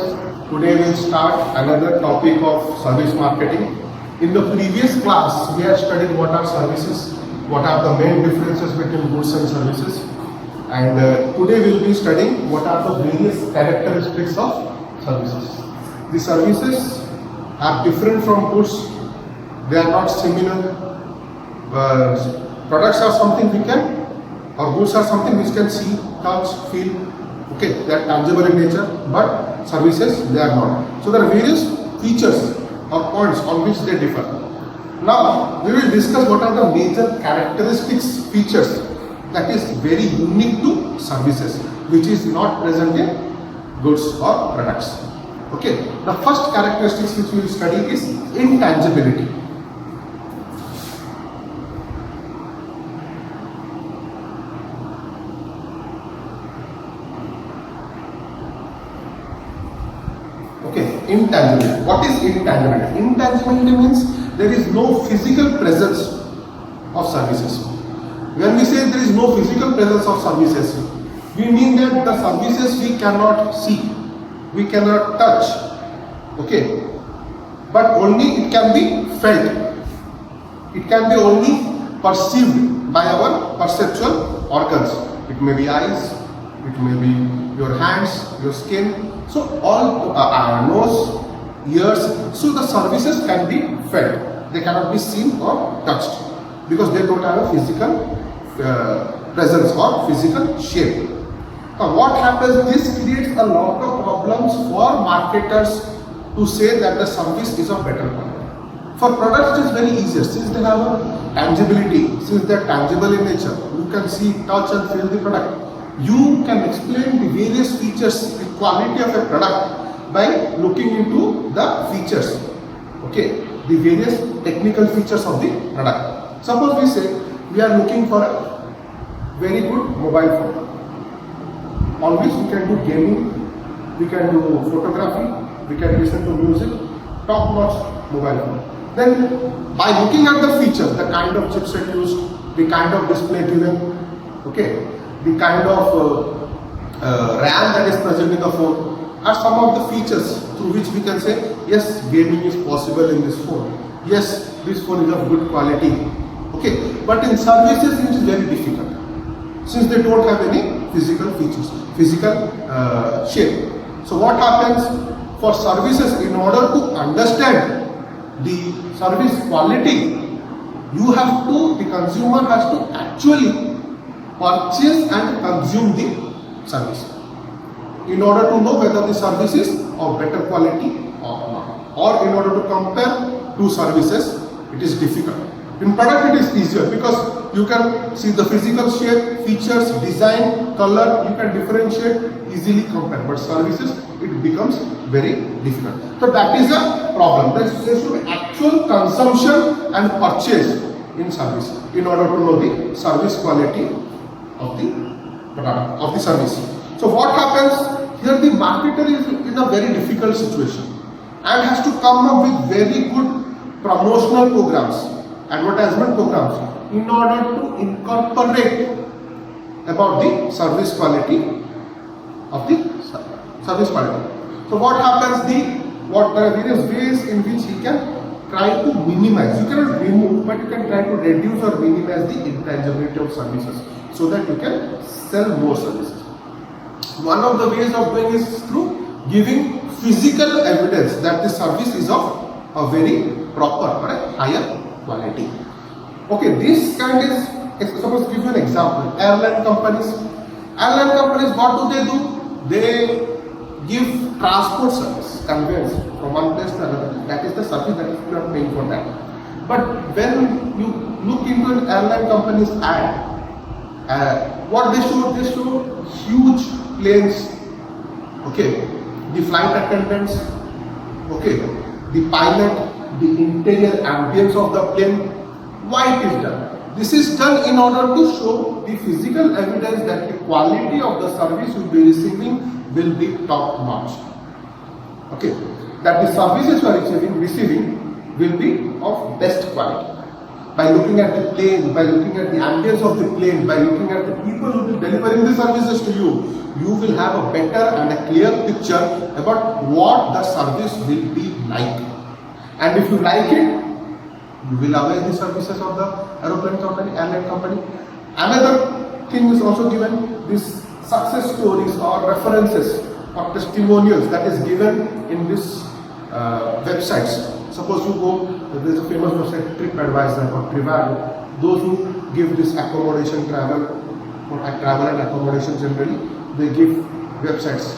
friends, today we'll start another topic of service marketing. In the previous class, we have studied what are services, what are the main differences between goods and services, and today we'll be studying what are the various characteristics of services. The services are different from goods, they are not similar. Products are something we can, or goods are something which can see, touch, feel. Okay, they are tangible in nature, but services, they are not. So there are various features or points on which they differ. Now, we will discuss what are the major characteristics, features that is very unique to services, which is not present in goods or products. Okay, the first characteristics which we will study is intangibility. Intangibility. What is intangibility? Intangibility means there is no physical presence of services. When we say there is no physical presence of services, we mean that the services we cannot see, we cannot touch, okay, but only it can be felt. It can be only perceived by our perceptual organs. It may be eyes, it may be your hands, your skin. So all our nose, ears, so the services can be felt. They cannot be seen or touched because they don't have a physical presence or physical shape. Now what happens, this creates a lot of problems for marketers to say that the service is of better quality. For products it is very easier since they have a tangibility, since they are tangible in nature. You can see, touch and feel the product. You can explain the various features, the quality of a product by looking into the features, okay, the various technical features of the product. Suppose we say we are looking for a very good mobile phone on which we can do gaming, we can do photography, we can listen to music, top-notch mobile phone. Then by looking at the features, the kind of chipset used, the kind of display given, okay, the kind of RAM that is present in the phone are some of the features through which we can say, yes, gaming is possible in this phone. Yes, this phone is of good quality. Okay, but in services it is very difficult since they don't have any physical features, physical shape. So what happens for services, in order to understand the service quality, the consumer has to actually purchase and consume the service in order to know whether the service is of better quality or not, or in order to compare two services. It is difficult. In product it is easier because you can see the physical shape, features, design, color, you can differentiate, easily compare, but services it becomes very difficult. So that is a problem. There should be actual consumption and purchase in service in order to know the service quality of the product, of the service. So what happens here, the marketer is in a very difficult situation and has to come up with very good promotional programs, advertisement programs, in order to incorporate about the service quality of the service quality. So what happens, there are various ways in which he can try to minimize. You cannot remove, but you can try to reduce or minimize the intangibility of services, so that you can sell more services. One of the ways of doing is through giving physical evidence that the service is of a very proper or a higher quality. Okay, this kind is, suppose give you an example. Airline companies, what do? They give transport service, conveyance from one place to another. That is the service that is you are paying for that. But when you look into an airline company's ad, what they show huge planes, okay, the flight attendants, okay, the pilot, the interior ambience of the plane. Why it is done? This is done in order to show the physical evidence that the quality of the service you will be receiving will be top notch. Okay, that the services you are receiving will be of best quality. by looking at the plane, by looking at the ambience of the plane, by looking at the people who will be delivering the services to you, you will have a better and a clear picture about what the service will be like. And if you like it, you will avail the services of the airline company. Another thing is also given, these success stories or references or testimonials that is given in this websites. Suppose you go, there is a famous website TripAdvisor or Trivago. Those who give this accommodation travel and accommodation generally, they give websites,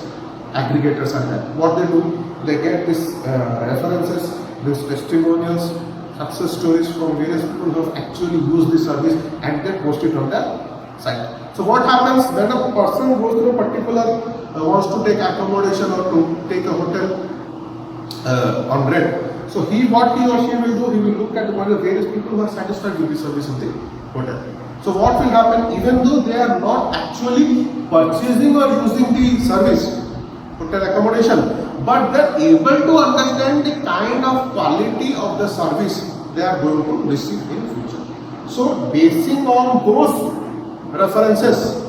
aggregators and that. What they do, they get these references, these testimonials, success stories from various people who have actually used this service and they post it on their site. So what happens when a person goes to a particular, wants to take accommodation or to take a hotel on rent. So what he or she will do, he will look at what the various people who are satisfied with the service of the hotel. So what will happen, even though they are not actually purchasing or using the service, hotel accommodation, but they are able to understand the kind of quality of the service they are going to receive in future. So basing on those references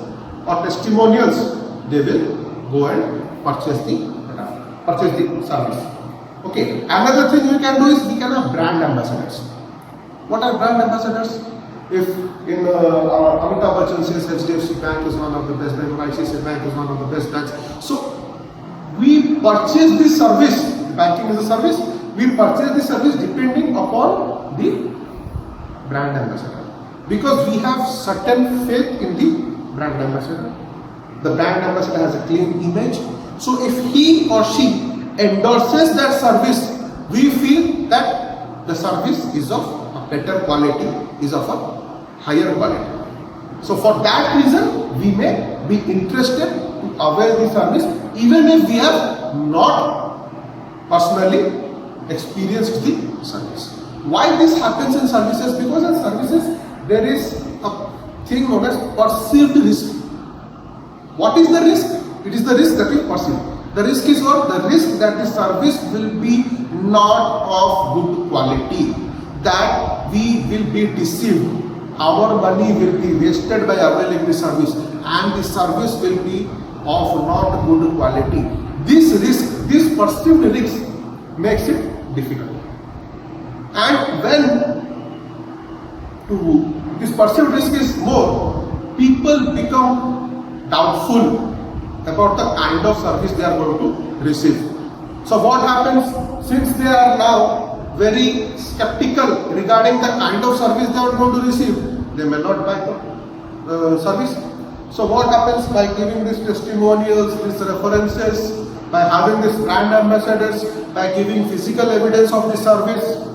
or testimonials, they will go and purchase the service. Okay, another thing we can do is we can have brand ambassadors. What are brand ambassadors? If in Amitabh Bachchan says HDFC Bank is one of the best banks, ICICI Bank is one of the best banks. So we purchase this service, banking is a service, we purchase this service depending upon the brand ambassador. Because we have certain faith in the brand ambassador. The brand ambassador has a clean image. So if he or she endorses that service, we feel that the service is of a better quality, is of a higher quality. So for that reason, we may be interested to avail the service even if we have not personally experienced the service. Why this happens in services? Because in services there is a thing known as perceived risk. What is the risk? It is the risk that we perceive. The risk is what? The risk that the service will be not of good quality, that we will be deceived, our money will be wasted by availing the service, and the service will be of not good quality. This risk, this perceived risk makes it difficult. And when this perceived risk is more, people become doubtful about the kind of service they are going to receive. So what happens, since they are now very skeptical regarding the kind of service they are going to receive, they may not buy the service. So what happens, by giving these testimonials, these references, by having these brand ambassadors, by giving physical evidence of the service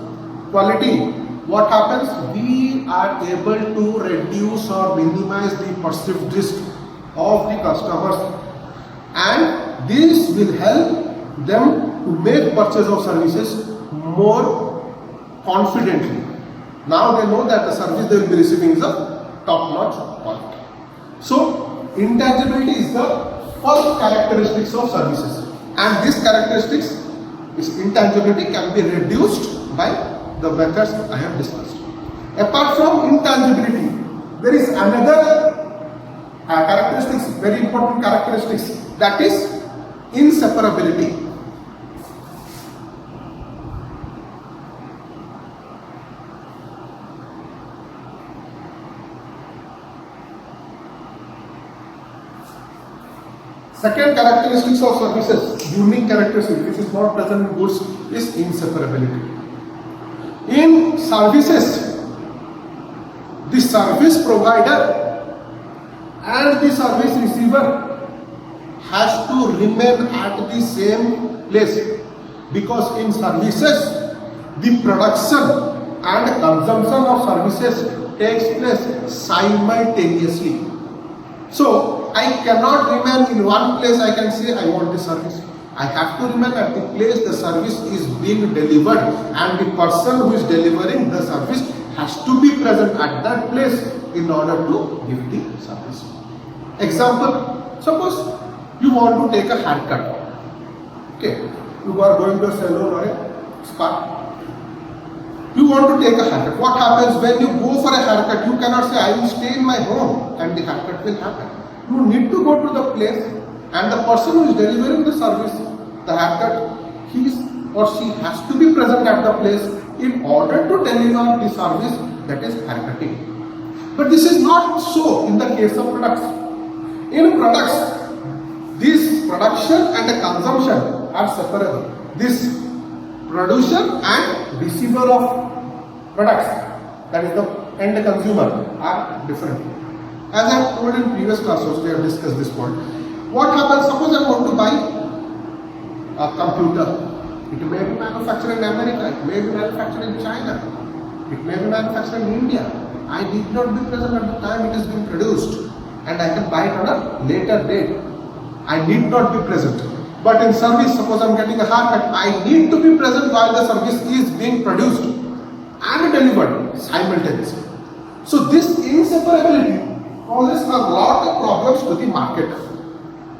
quality, what happens, we are able to reduce or minimize the perceived risk of the customers, and this will help them to make purchase of services more confidently. Now they know that the service they will be receiving is a top-notch quality. So intangibility is the first characteristics of services, and this characteristics, this intangibility, can be reduced by the methods I have discussed. Apart from intangibility, there is another characteristics, very important characteristics, that is inseparability. Second characteristics of services, unique characteristic which is not present in goods, is inseparability. In services, the service provider and the service receiver has to remain at the same place, because in services the production and consumption of services takes place simultaneously. So I cannot remain in one place. I can say I want the service. I have to remain at the place the service is being delivered, and the person who is delivering the service has to be present at that place in order to give the service. Example, suppose you want to take a haircut. Okay, you are going to a salon or a spa. You want to take a haircut. What happens when you go for a haircut? You cannot say, I will stay in my home and the haircut will happen. You need to go to the place, and the person who is delivering the service, the haircut, he or she has to be present at the place in order to deliver the service, that is haircutting. But this is not so in the case of products. In products, this production and the consumption are separable. This producer and receiver of products, that is the end consumer, are different. As I have told in previous classes, we have discussed this point. What happens, suppose I want to buy a computer. It may be manufactured in America, it may be manufactured in China, it may be manufactured in India. I need not be present at the time it is being produced, and I can buy it on a later date. I need not be present. But in service, suppose I am getting a haircut, I need to be present while the service is being produced and delivered simultaneously. So this inseparability causes a lot of problems to the market.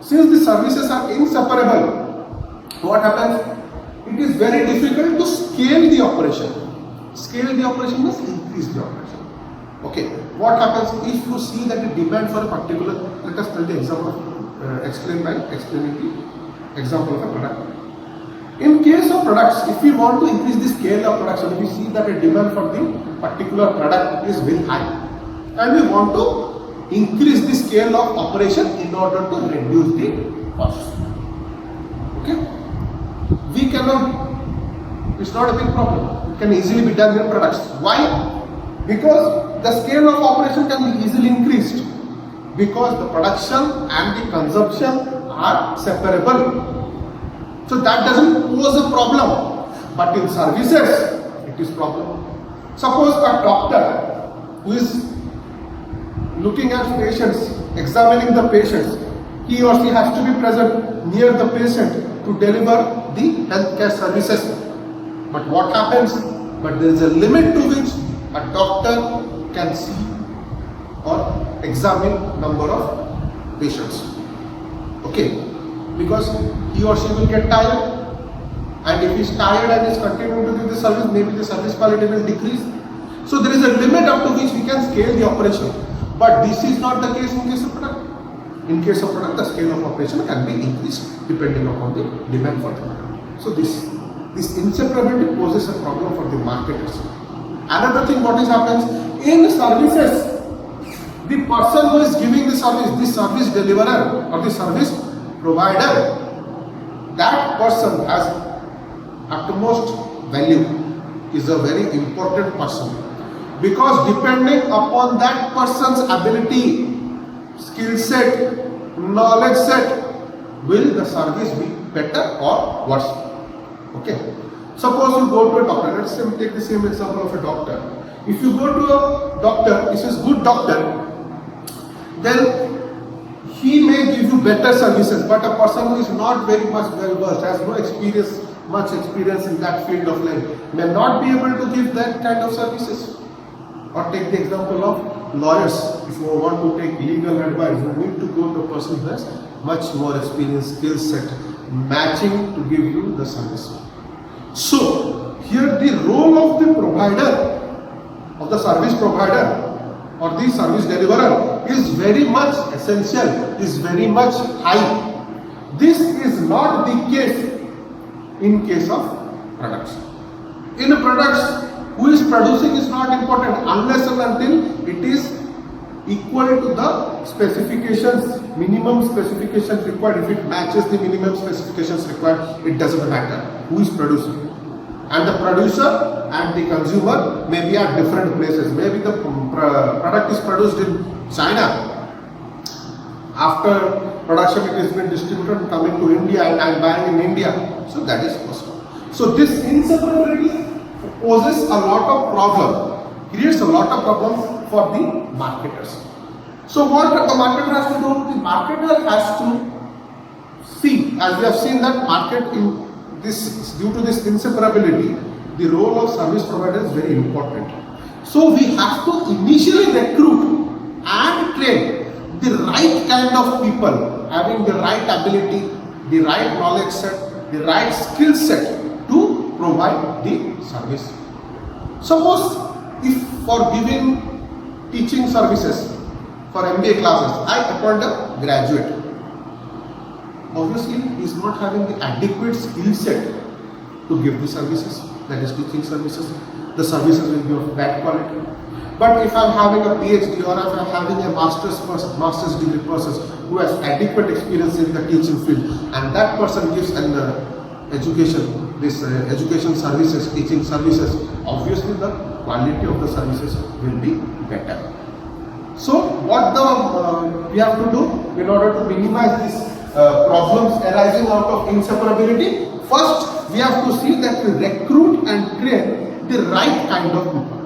Since the services are inseparable, what happens? It is very difficult to scale the operation. Scale the operation means increase the operation. Okay, what happens if you see that the demand for a particular, let us tell the example, explain by explaining the example of a product. In case of products, if we want to increase the scale of production, we see that a demand for the particular product is very high, and we want to increase the scale of operation in order to reduce the cost. Okay, we cannot, it's not a big problem, it can easily be done in products. Why? Because the scale of operation can be easily increased, because the production and the consumption are separable. So that doesn't pose a problem. But in services, it is problem. Suppose a doctor who is looking at patients, examining the patients, he or she has to be present near the patient to deliver the healthcare services. But what happens? But there is a limit to which a doctor can see or examine number of patients. Okay, because he or she will get tired, and if he is tired and is continuing to do the service, maybe the service quality will decrease. So there is a limit up to which we can scale the operation. But this is not the case in case of product. In case of product, the scale of operation can be increased depending upon the demand for the product. So this inseparability poses a problem for the marketers. Another thing what happens in services, the person who is giving the service deliverer or the service provider, that person has utmost value, is a very important person, because depending upon that person's ability, skill set, knowledge set, will the service be better or worse. Okay, suppose you go to a doctor. Let's say we take the same example of a doctor. If you go to a doctor, if he is good doctor, then he may give you better services. But a person who is not very much well versed, has no much experience in that field of life, may not be able to give that kind of services. Or take the example of lawyers. If you want to take legal advice, you need to go to a person who has much more experience, skill set, matching to give you the service. So here the role of the provider, of the service provider or the service deliverer, is very much essential, is very much high. This is not the case in case of products. In products, who is producing is not important unless and until it is equal to the specifications, minimum specifications required. If it matches the minimum specifications required, it doesn't matter who is producing. And the producer and the consumer may be at different places. Maybe the product is produced in China. After production, it has been distributed and coming to India, and I am buying in India. So that is possible. So this inseparability poses a lot of problem, creates a lot of problems for the marketers. So what the marketer has to do? The marketer has to see, as we have seen that market in this, due to this inseparability, the role of service provider is very important. So we have to initially recruit and train the right kind of people, having the right ability, the right knowledge set, the right skill set to provide the service. Suppose if for giving teaching services for MBA classes, I appoint a graduate. Obviously, he is not having the adequate skill set to give the services, that is teaching services. The services will be of bad quality. But if I am having a PhD or if I am having a master's degree person who has adequate experience in the teaching field, and that person gives an education services, teaching services, obviously the quality of the services will be better. So what we have to do in order to minimize these problems arising out of inseparability? First, we have to see that we recruit and train the right kind of people.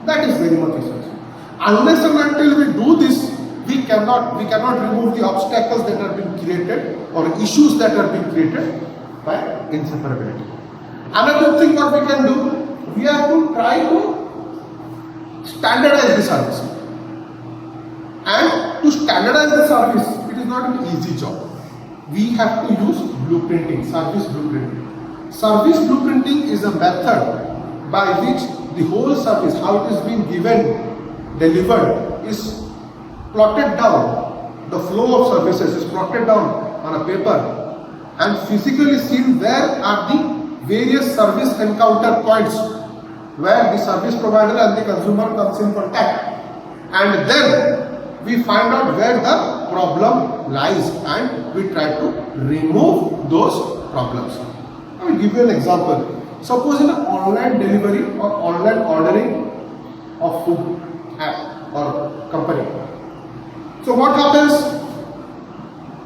That is very much essential. Unless and until we do this, we cannot remove the obstacles that are being created or issues that are being created by inseparability. Another thing what we can do, we have to try to standardize the service. And to standardize the service, it is not an easy job. We have to use blueprinting, service blueprinting. Service blueprinting is a method by which the whole service, how it is being given, delivered, is plotted down. The flow of services is plotted down on a paper and physically seen where are the various service encounter points where the service provider and the consumer comes in contact. And then we find out where the problem lies and we try to remove those problems. I will give you an example. Suppose in an online delivery or online ordering of food app or company. So what happens?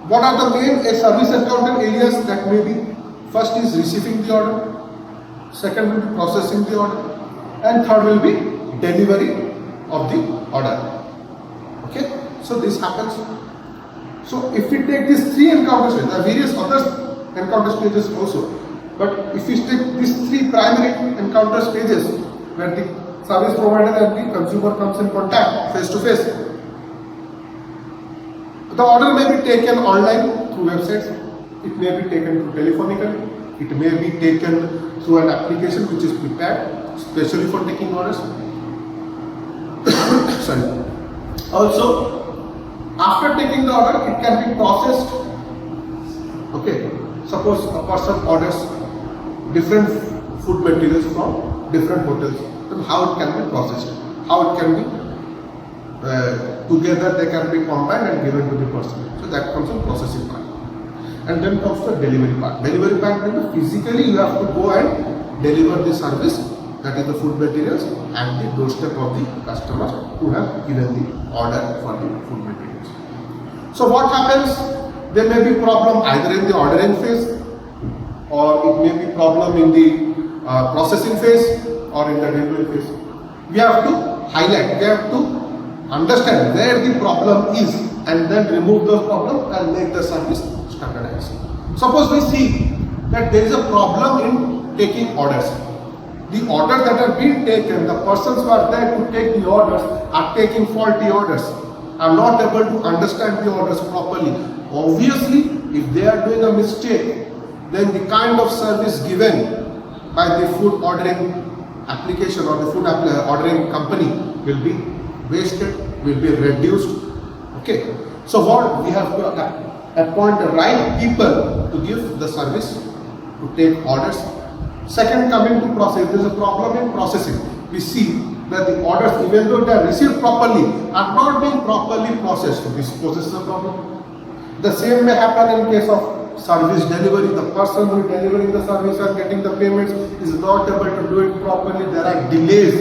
What are the main service encounter areas that may be? First is receiving the order, second will be processing the order, and third will be delivery of the order. Okay, so this happens. So if we take these three encounter stages, there are various other encounter stages also. But if we take these three primary encounter stages where the service provider and the consumer comes in contact face to face, the order may be taken online through websites, it may be taken through telephonically, it may be taken through an application which is prepared especially for taking orders. Sorry. Also, after taking the order, it can be processed. Okay, suppose a person orders different food materials from different hotels, then how it can be processed, how it can be together they can be combined and given to the person. So that comes in processing part. And then comes the delivery part. Delivery part means physically you have to go and deliver the service, that is the food materials, at the doorstep of the customers who have given the order for the food materials. So what happens? There may be problem either in the ordering phase, or it may be problem in the processing phase or in the delivery phase. We have to highlight, we have to understand where the problem is and then remove those problems and make the service standardized. Suppose we see that there is a problem in taking orders. The orders that are being taken, the persons who are there to take the orders are taking faulty orders, are not able to understand the orders properly. Obviously, if they are doing a mistake, then the kind of service given by the food ordering application or the food ordering company will be wasted, will be reduced. Okay, so what we have to appoint the right people to give the service, to take orders. Second, coming to process, there is a problem in processing. We see that the orders, even though they are received properly, are not being properly processed. So this poses a problem. The same may happen in case of service delivery. The person who is delivering the service and getting the payments is not able to do it properly. There are delays,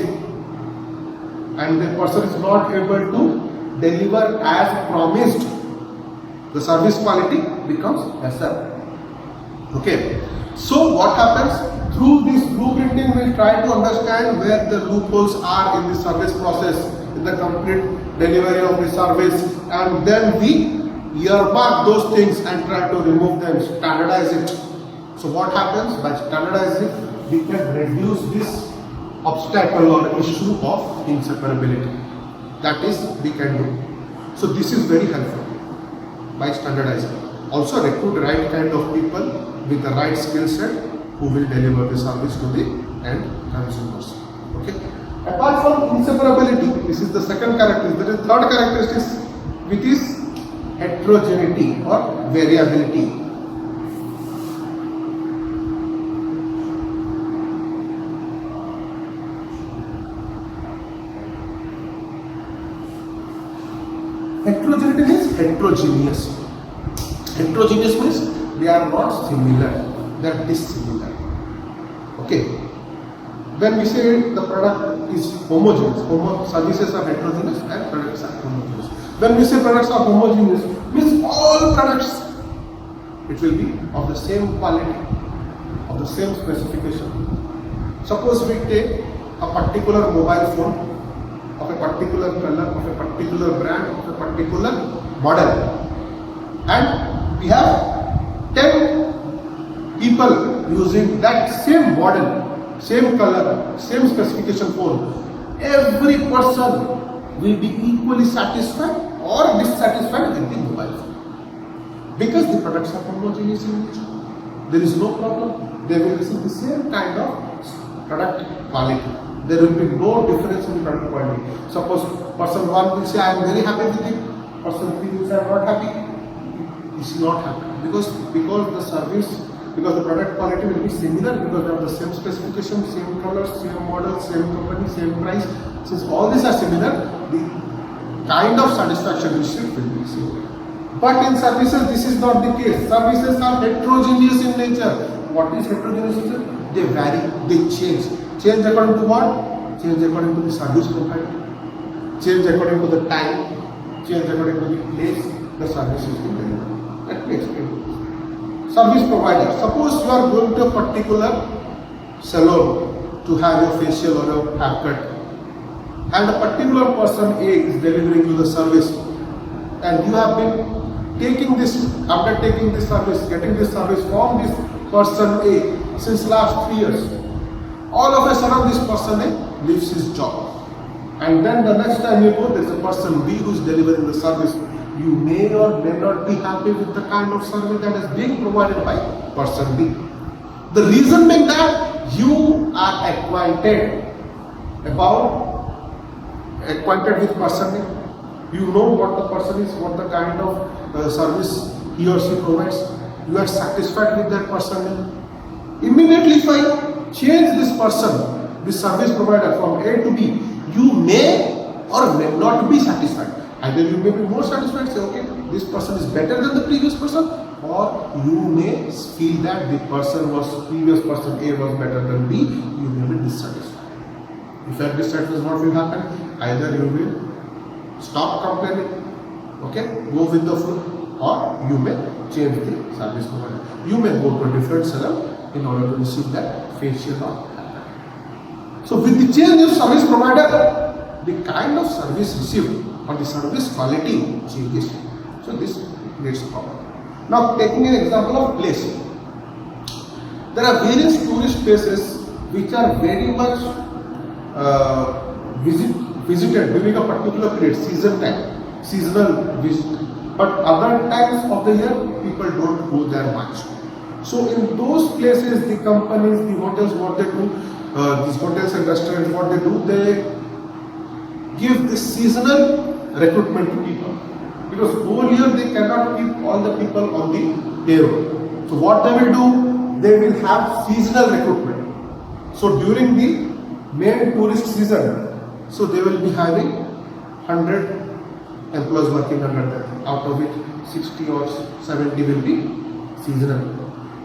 and the person is not able to deliver as promised. The service quality becomes lesser. Okay. So what happens? Through this blueprinting, we try to understand where the loopholes are in the service process, in the complete delivery of the service, and then we earmark those things and try to remove them, standardize it. So what happens? By standardizing, we can reduce this obstacle or issue of inseparability. That is, we can do. So this is very helpful by standardizing. Also recruit the right kind of people with the right skill set who will deliver the service to the end consumers. Okay. Apart from inseparability, this is the second characteristic. There is third characteristic, which is heterogeneity or variability. Heterogeneity means heterogeneous. Heterogeneous means they are not similar, they are dissimilar. Okay. When we say the product is homogeneous, services are heterogeneous and products are homogeneous. When we say products are homogeneous, means all products, it will be of the same quality, of the same specification. Suppose we take a particular mobile phone of a particular color, of a particular brand, of a particular model, and we have 10 people using that same model, same color, same specification phone. Every person will be equally satisfied or dissatisfied with the mobile phone, because the products are homogeneous in nature. There is no problem. They will receive the same kind of product quality. There will be no difference in the product quality. Suppose person 1 will say, I am very happy with it. Person 3 will say, I am not happy. He is not happy because the service, because the product quality will be similar, because they have the same specification, same colors, same model, same company, same price. Since all these are similar, the kind of satisfaction received will be similar. But in services, this is not the case. Services are heterogeneous in nature. What is heterogeneous in nature? They vary, they change. Change according to what? Change according to the service provider. Change according to the time. Change according to the place the service is delivered. Let me explain. Service provider. Suppose you are going to a particular salon to have your facial or your haircut, and a particular person A is delivering you the service, and you have been taking this, undertaking this service, getting this service from this person A since last 3 years. All of a sudden this person A leaves his job, and then the next time you go, there is a person B who is delivering the service. You may or may not be happy with the kind of service that is being provided by person B. The reason being that you are acquainted with person A. You know what the person is, what the kind of service he or she provides. You are satisfied with that person A. Immediately if I change this person, this service provider from A to B, you may or may not be satisfied. Either you may be more satisfied, say, okay, this person is better than the previous person, or you may feel that the previous person A was better than B, you may be dissatisfied. If you are dissatisfied, what will happen? Either you will stop complaining, okay, go with the flow, or you may change the service provider. You may go to a different salon in order to receive that facial or haircut. So with the change of service provider, the kind of service received or the service quality changes. So this creates a problem. Now taking an example of place. There are various tourist places which are very much visited during a particular period, seasonal visit. But other times of the year, people don't go there much. So in those places, the companies, the hotels, what they do, these hotels and restaurants, what they do, they give this seasonal recruitment to people. Because whole year they cannot keep all the people on the payroll. So what they will do, they will have seasonal recruitment. So during the main tourist season, so they will be having 100 employees working under them, out of which 60 or 70 will be seasonal.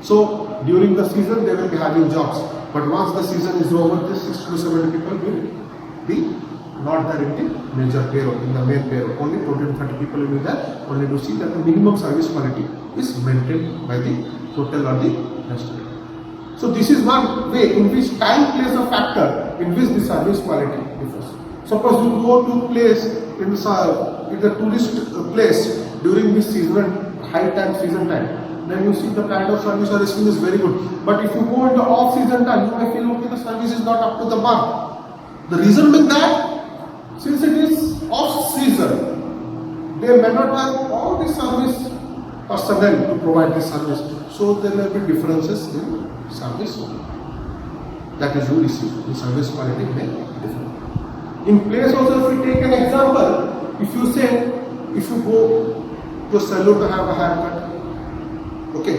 So during the season they will be having jobs, but once the season is over, this 60 to 70 people will be not there in the major payroll, in the main payroll. Only 20 to 30 people will be there, only to see that the minimum service quality is maintained by the hotel or the restaurant. So this is one way in which time plays a factor in which the service quality differs. Suppose you go to place in the tourist place during this season, season time, then you see the kind of service you are receiving is very good. But if you go into off-season time, you may feel okay, the service is not up to the mark. The reason being that since it is off-season, they may not have all the service personnel to provide this service. So there may be differences in service. that is you receive, the service quality may differ. In place also, if we take an example, if you say, if you go to a salon to have a haircut, okay,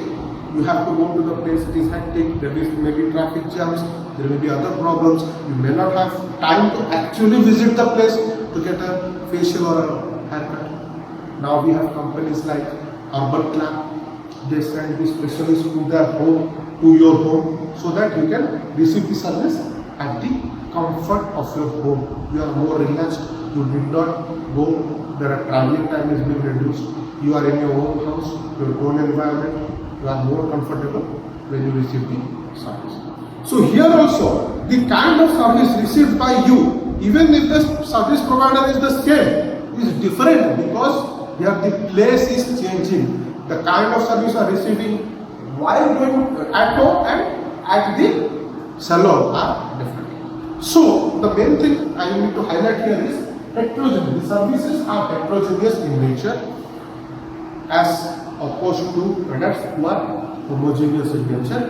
you have to go to the place, it is hectic, there may be traffic jams, there may be other problems, you may not have time to actually visit the place to get a facial or a haircut. Now we have companies like Urban Clap, they send the specialists to their home, to your home, so that you can receive the service at the comfort of your home. You are more relaxed, you did not go, there traveling time is being reduced, you are in your own house, your own environment, you are more comfortable when you receive the service. So here also, the kind of service received by you, even if the service provider is the same, is different because here the place is changing. The kind of service you are receiving while doing at home and at the salon are different. So the main thing I need to highlight here is heterogeneous. The services are heterogeneous in nature as opposed to products who are homogeneous in nature.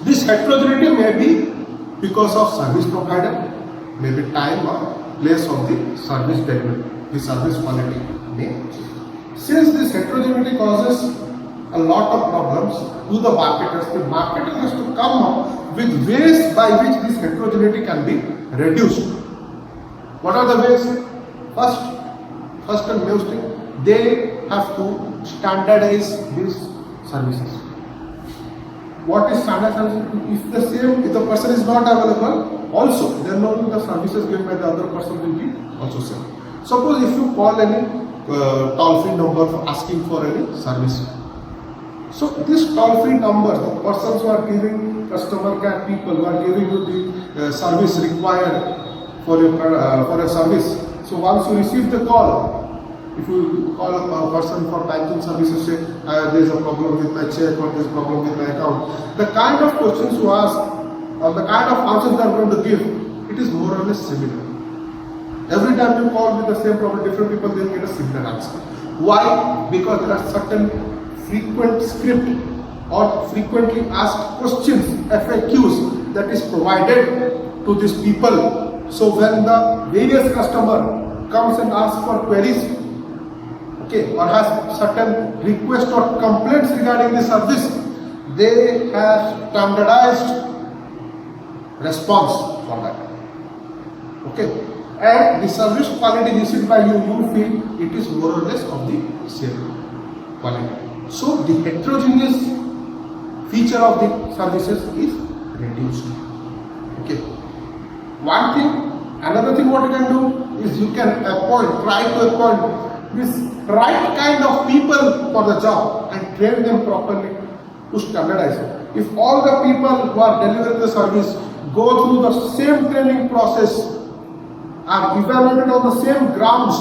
This heterogeneity may be because of service provider, maybe time or place of the service delivery. The service quality may change. Since this heterogeneity causes a lot of problems to the marketers has to come up with ways by which this heterogeneity can be reduced. What are the ways? First and most thing, they have to standardize these services. What is standard service? If the person is not available, also then only the services given by the other person will be also same. Suppose if you call any toll-free number for asking for any service. So this toll-free number, the persons who are giving customer care people who are giving you the service required for a service. So once you receive the call, if you call a person for banking services, say there is a problem with my check or there is a problem with my account, the kind of questions you ask or the kind of answers they are going to give, it is more or less similar. Every time you call with the same problem, different people will get a similar answer. Why? Because there are certain frequent script or frequently asked questions, FAQs, that is provided to these people. So when the various customer comes and asks for queries, okay, or has certain requests or complaints regarding the service, they have standardized response for that. Okay. And the service quality received by you feel it is more or less of the same quality. So the heterogeneous feature of the services is reduced. Okay. One thing, another thing what you can do is you can try to appoint this right kind of people for the job and train them properly to standardize it. If all the people who are delivering the service go through the same training process, are evaluated on the same grounds,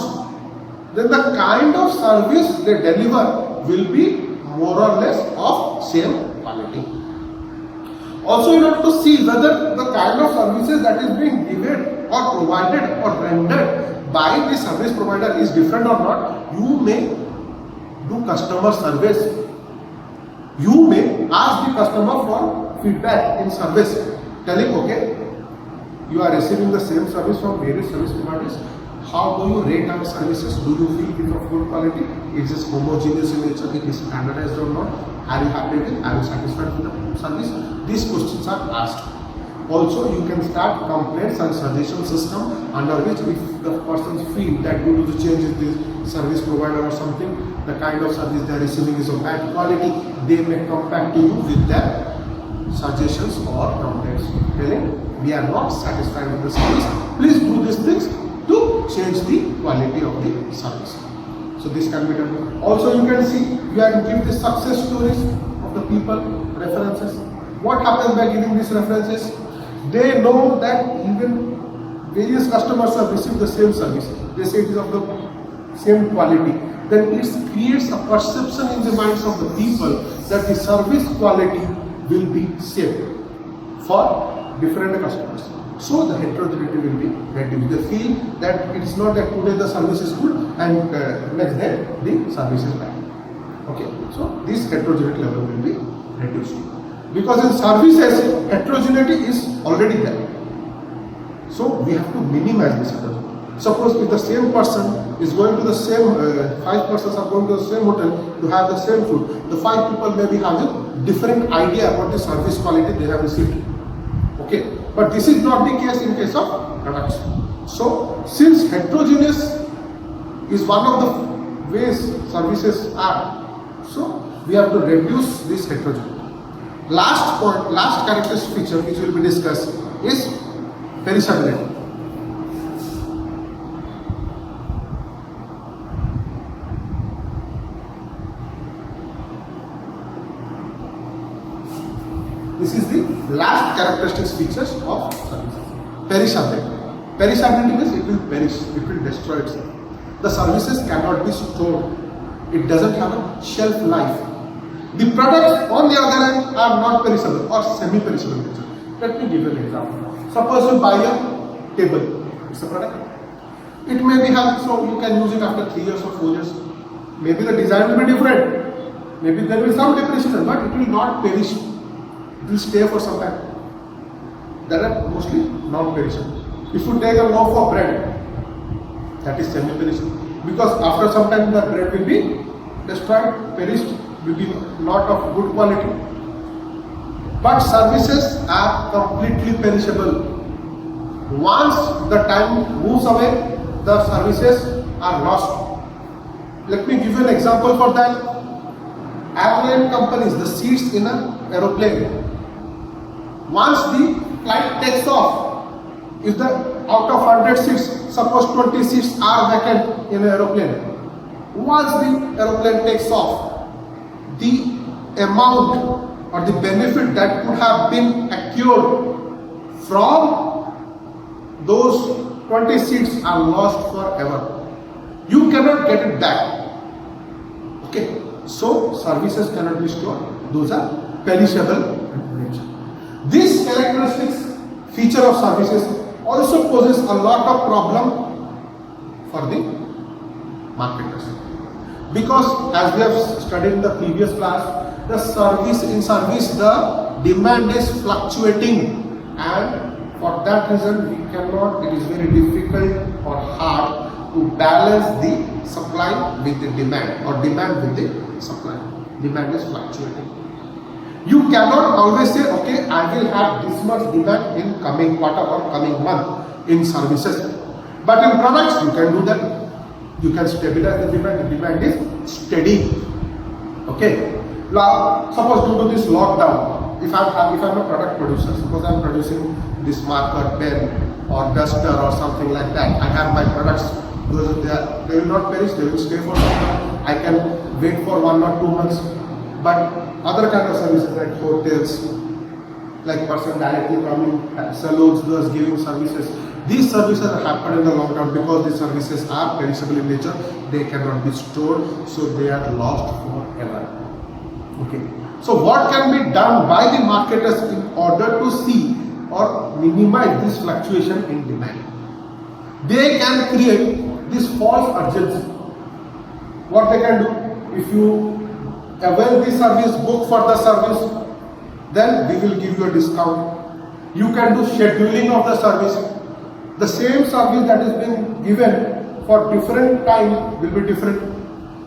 then the kind of service they deliver will be more or less of same quality. Also, you have to see whether the kind of services that is being given or provided or rendered by the service provider is different or not. You may do customer surveys. You may ask the customer for feedback in service, telling, okay, you are receiving the same service from various service providers. How do you rate our services? Do you feel it is of good quality? Is this homogeneous in nature? It is standardized or not? Are you happy with it? Are you satisfied with the service? These questions are asked. Also, you can start complaints and suggestion system under which if the persons feel that due to the change in the service provider or something, the kind of service they are receiving is of bad quality, they may come back to you with their suggestions or complaints, telling we are not satisfied with the service. Please do these things to change the quality of the service. So this can be done. Also, you can see you have to give the success stories of the people, references. What happens by giving these references? They know that even various customers have received the same service. They say it is of the same quality. Then it creates a perception in the minds of the people that the service quality will be same for different customers. So the heterogeneity will be reduced. They feel that it's not that today the service is good and next day the service is bad. Okay, so this heterogeneity level will be reduced. Because in services, heterogeneity is already there. So we have to minimize this heterogeneity. Suppose if the same person is going to the same, 5 persons are going to the same hotel to have the same food, the 5 people may be having different idea about the service quality they have received. Okay, but this is not the case in case of products. So since heterogeneous is one of the ways services are, so we have to reduce this heterogeneity. Last point, last characteristic feature which will be discussed is perishability. This is the last characteristic features of services. Perishability. Perishability means it will perish, it will destroy itself. The services cannot be stored. It doesn't have a shelf life. The products on the other hand are not perishable or semi-perishable. Let me give you an example. Suppose you buy a table. It's a product. It may be healthy, so you can use it after 3 years or 4 years. Maybe the design will be different. Maybe there will be some depreciation, but it will not perish. It will stay for some time. That are mostly non-perishable. If you take a loaf of bread, that is semi-perishable. Because after some time the bread will be destroyed, perished, will be not of good quality. But services are completely perishable. Once the time moves away, the services are lost. Let me give you an example for that. Airline companies, the seats in an aeroplane. Once the flight takes off, if the out of 100 seats, suppose 20 seats are vacant in an aeroplane. Once the aeroplane takes off, the amount or the benefit that could have been accrued from those 20 seats are lost forever. You cannot get it back. Okay, so services cannot be stored. Those are perishable. This characteristics feature of services also poses a lot of problem for the marketers. Because as we have studied in the previous class, the service the demand is fluctuating, and for that reason we cannot, it is very difficult or hard to balance the supply with the demand or demand with the supply. Demand is fluctuating. You cannot always say, okay, I will have this much demand in coming quarter or coming month in services. But in products, you can do that. You can stabilize the demand. The demand is steady. Okay. Now, suppose due to this lockdown, if I'm a product producer, suppose I'm producing this marker, pen, or duster, or something like that. I have my products. They will not perish. They will stay for some time. I can wait for 1 or 2 months. But other kind of services like hotels, like person directly coming, salons, those giving services. These services happen in the long term because these services are perishable in nature. They cannot be stored, so they are lost forever. Okay. So what can be done by the marketers in order to see or minimize this fluctuation in demand? They can create this false urgency. What they can do? If you avail the service, book for the service, then we will give you a discount. You can do scheduling of the service. The same service that is being given for different time will be different.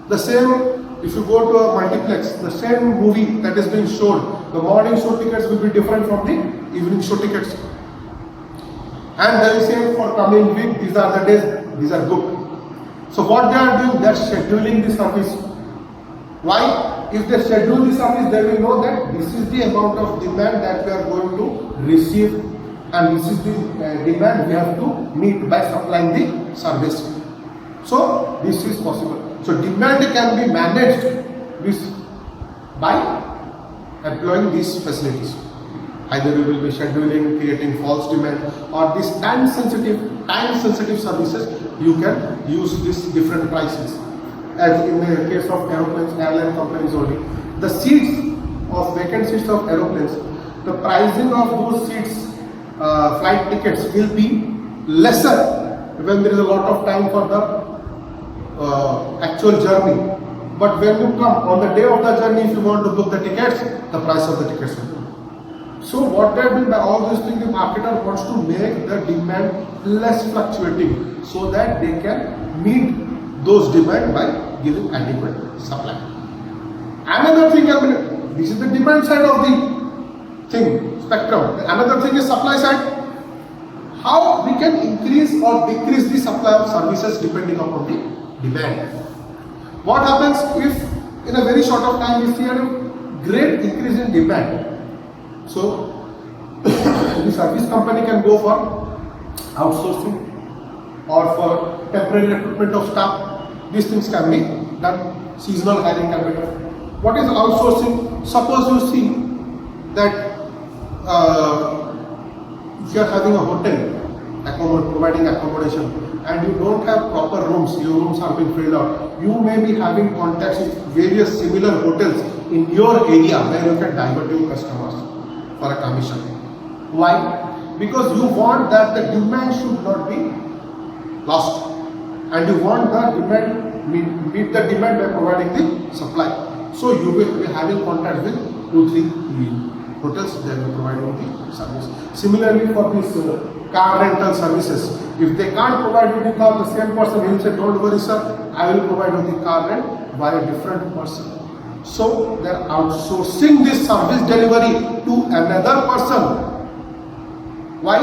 The same, if you go to a multiplex, the same movie that is being shown, the morning show tickets will be different from the evening show tickets. And the same for coming week, these are the days, these are booked. So what they are doing, they are scheduling the service. Why? If they schedule the service, they will know that this is the amount of demand that we are going to receive, and this is the demand we have to meet by supplying the service. So this is possible. So demand can be managed by employing these facilities. Either we will be scheduling, creating false demand, or this time sensitive services, you can use these different prices. As in the case of aeroplanes, airline companies only, the seats of vacant seats of aeroplanes, the pricing of those seats, flight tickets will be lesser when there is a lot of time for the actual journey. But when you come on the day of the journey, if you want to book the tickets, the price of the tickets will be. So what that means by all these things, the marketer wants to make the demand less fluctuating so that they can meet those demand by giving adequate supply. Another thing, this is the demand side of the thing, spectrum. Another thing is supply side. How we can increase or decrease the supply of services depending upon the demand. What happens if in a very short of time if we have a great increase in demand? So the service company can go for outsourcing or for temporary recruitment of staff. These things can be done. Seasonal hiring can be done. What is outsourcing? Suppose you see that if you are having a hotel providing accommodation and you don't have proper rooms, your rooms are being filled out, you may be having contacts with various similar hotels in your area where you can divert your customers for a commission. Why? Because you want that the demand should not be lost and you want the demand meet the demand by providing the supply. So you will be having contact with 2-3 hotels that will provide you the service. Similarly for this car rental services, if they can't provide you the car, the same person will say, don't worry sir, I will provide you the car rent by a different person. So they are outsourcing this service delivery to another person. Why?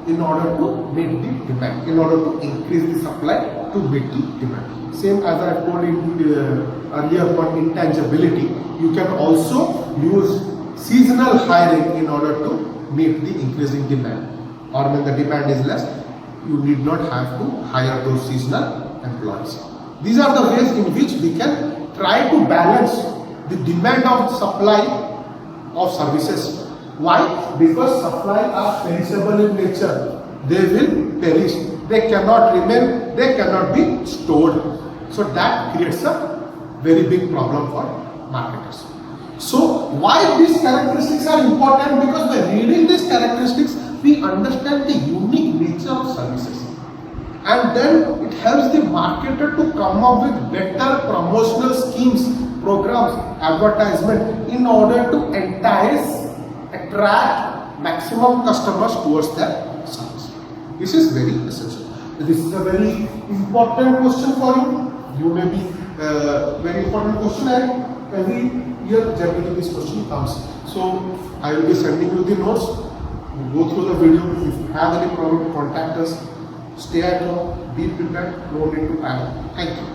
In order to meet the demand, in order to increase the supply to meet the demand. Same as I told in earlier about intangibility, you can also use seasonal hiring in order to meet the increasing demand. Or when the demand is less, you need not have to hire those seasonal employees. These are the ways in which we can try to balance the demand of supply of services. Why? Because supply are perishable in nature. They will perish. They cannot remain, they cannot be stored. So that creates a very big problem for marketers. So why these characteristics are important? Because by reading these characteristics, we understand the unique nature of services. And then it helps the marketer to come up with better promotional schemes, programs, advertisement in order to attract maximum customers towards their service. This is very essential. This is a very important question for you. You may be very important question, and every year generally this question comes. So I will be sending you the notes. Go through the video. If you have any problem, contact us. Stay at home. Be prepared. No need to panic. Thank you.